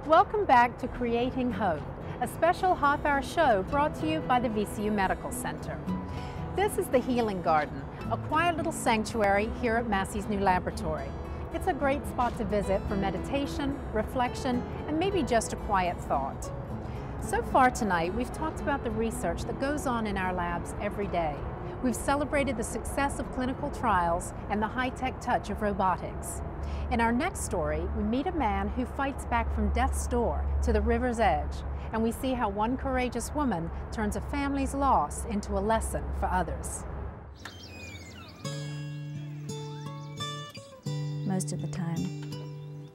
Welcome back to Creating Hope, a special half-hour show brought to you by the VCU Medical Center. This is the Healing Garden, a quiet little sanctuary here at Massey's new laboratory. It's a great spot to visit for meditation, reflection, and maybe just a quiet thought. So far tonight, we've talked about the research that goes on in our labs every day. We've celebrated the success of clinical trials and the high-tech touch of robotics. In our next story, we meet a man who fights back from death's door to the river's edge, and we see how one courageous woman turns a family's loss into a lesson for others. Most of the time,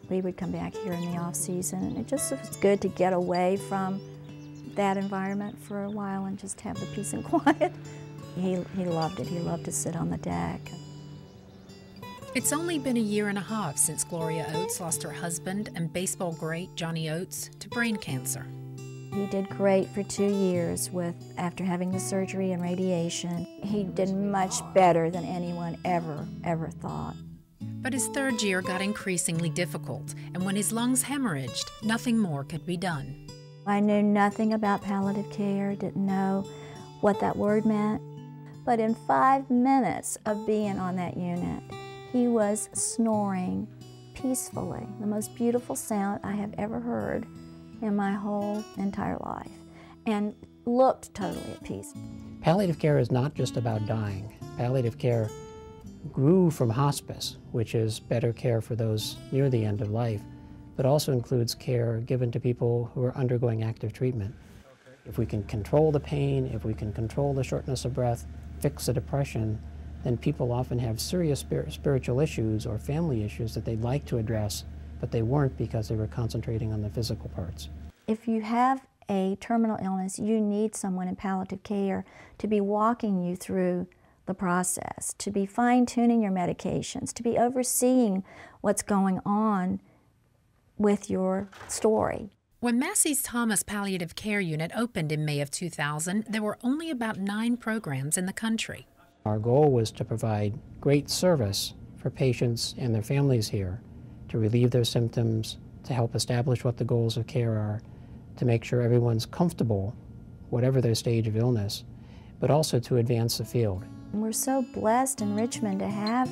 we would come back here in the off-season, and it just was good to get away from that environment for a while and just have the peace and quiet. He loved it. He loved to sit on the deck. It's only been a year and a half since Gloria Oates lost her husband and baseball great Johnny Oates to brain cancer. He did great for 2 years after having the surgery and radiation. He did much better than anyone ever thought. But his third year got increasingly difficult, and when his lungs hemorrhaged, nothing more could be done. I knew nothing about palliative care, didn't know what that word meant. But in 5 minutes of being on that unit, he was snoring peacefully, the most beautiful sound I have ever heard in my whole entire life, and looked totally at peace. Palliative care is not just about dying. Palliative care grew from hospice, which is better care for those near the end of life, but also includes care given to people who are undergoing active treatment. If we can control the pain, if we can control the shortness of breath, fix the depression, then people often have serious spiritual issues or family issues that they'd like to address, but they weren't because they were concentrating on the physical parts. If you have a terminal illness, you need someone in palliative care to be walking you through the process, to be fine-tuning your medications, to be overseeing what's going on with your story. When Massey's Thomas Palliative Care Unit opened in May of 2000, there were only about 9 programs in the country. Our goal was to provide great service for patients and their families here, to relieve their symptoms, to help establish what the goals of care are, to make sure everyone's comfortable, whatever their stage of illness, but also to advance the field. We're so blessed in Richmond to have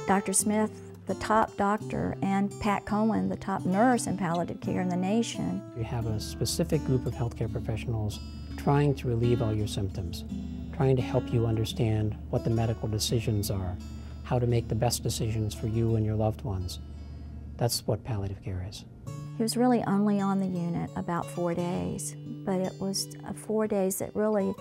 Dr. Smith, the top doctor, and Pat Cohen, the top nurse in palliative care in the nation. You have a specific group of healthcare professionals trying to relieve all your symptoms, trying to help you understand what the medical decisions are, how to make the best decisions for you and your loved ones. That's what palliative care is. He was really only on the unit about 4 days, but it was 4 days that really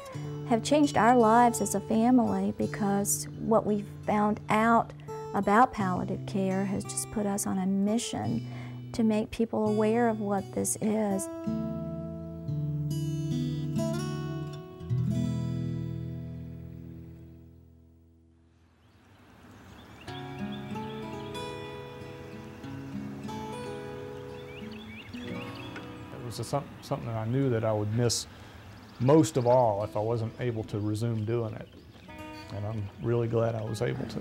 have changed our lives as a family, because what we found out about palliative care has just put us on a mission to make people aware of what this is. It was something that I knew that I would miss most of all if I wasn't able to resume doing it. And I'm really glad I was able to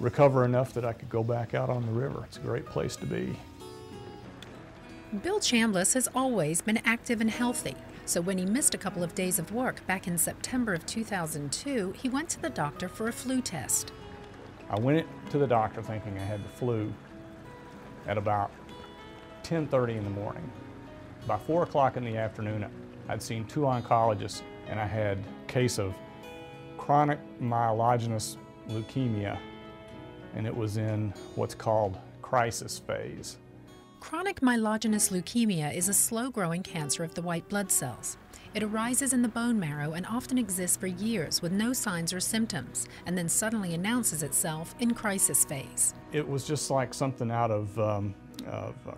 recover enough that I could go back out on the river. It's a great place to be. Bill Chambliss has always been active and healthy, so when he missed a couple of days of work back in September of 2002, he went to the doctor for a flu test. I went to the doctor thinking I had the flu at about 10:30 in the morning. By 4 o'clock in the afternoon, I'd seen 2 oncologists, and I had a case of chronic myelogenous leukemia, and it was in what's called crisis phase. Chronic myelogenous leukemia is a slow-growing cancer of the white blood cells. It arises in the bone marrow and often exists for years with no signs or symptoms, and then suddenly announces itself in crisis phase. It was just like something out of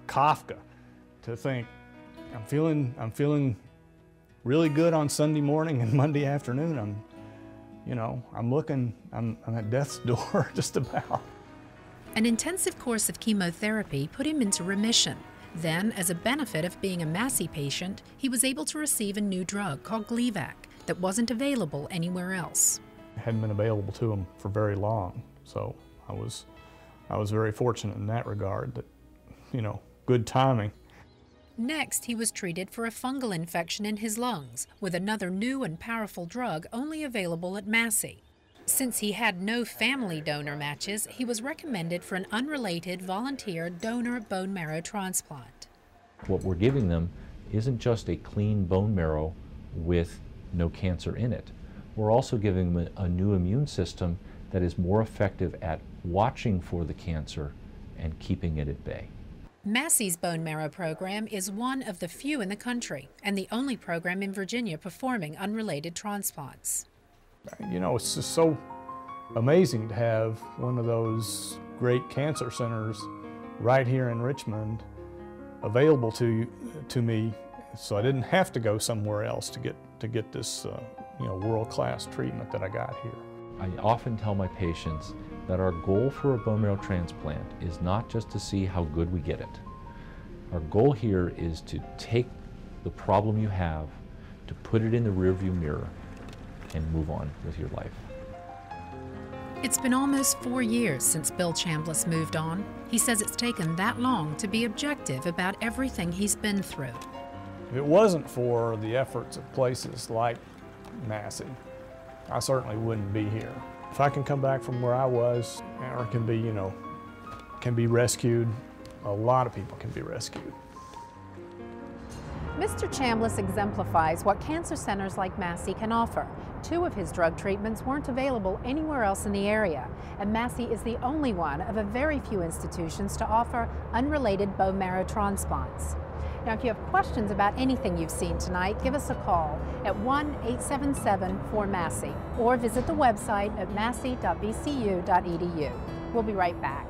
Kafka, to think, I'm feeling really good on Sunday morning, and Monday afternoon I'm at death's door just about. An intensive course of chemotherapy put him into remission. Then, as a benefit of being a Massey patient, he was able to receive a new drug called Gleevec that wasn't available anywhere else. It hadn't been available to him for very long, so I was very fortunate in that regard that, good timing. Next, he was treated for a fungal infection in his lungs with another new and powerful drug only available at Massey. Since he had no family donor matches, he was recommended for an unrelated volunteer donor bone marrow transplant. What we're giving them isn't just a clean bone marrow with no cancer in it. We're also giving them a new immune system that is more effective at watching for the cancer and keeping it at bay. Massey's bone marrow program is one of the few in the country and the only program in Virginia performing unrelated transplants. You know, it's just so amazing to have one of those great cancer centers right here in Richmond available to me, so I didn't have to go somewhere else to get this world-class treatment that I got here. I often tell my patients that our goal for a bone marrow transplant is not just to see how good we get it. Our goal here is to take the problem you have, to put it in the rearview mirror, and move on with your life. It's been almost 4 years since Bill Chambliss moved on. He says it's taken that long to be objective about everything he's been through. If it wasn't for the efforts of places like Massey, I certainly wouldn't be here. If I can come back from where I was, or can be rescued, a lot of people can be rescued. Mr. Chambliss exemplifies what cancer centers like Massey can offer. 2 of his drug treatments weren't available anywhere else in the area, and Massey is the only one of a very few institutions to offer unrelated bone marrow transplants. Now, if you have questions about anything you've seen tonight, give us a call at 1-877-4-MASSEY or visit the website at massey.vcu.edu. We'll be right back.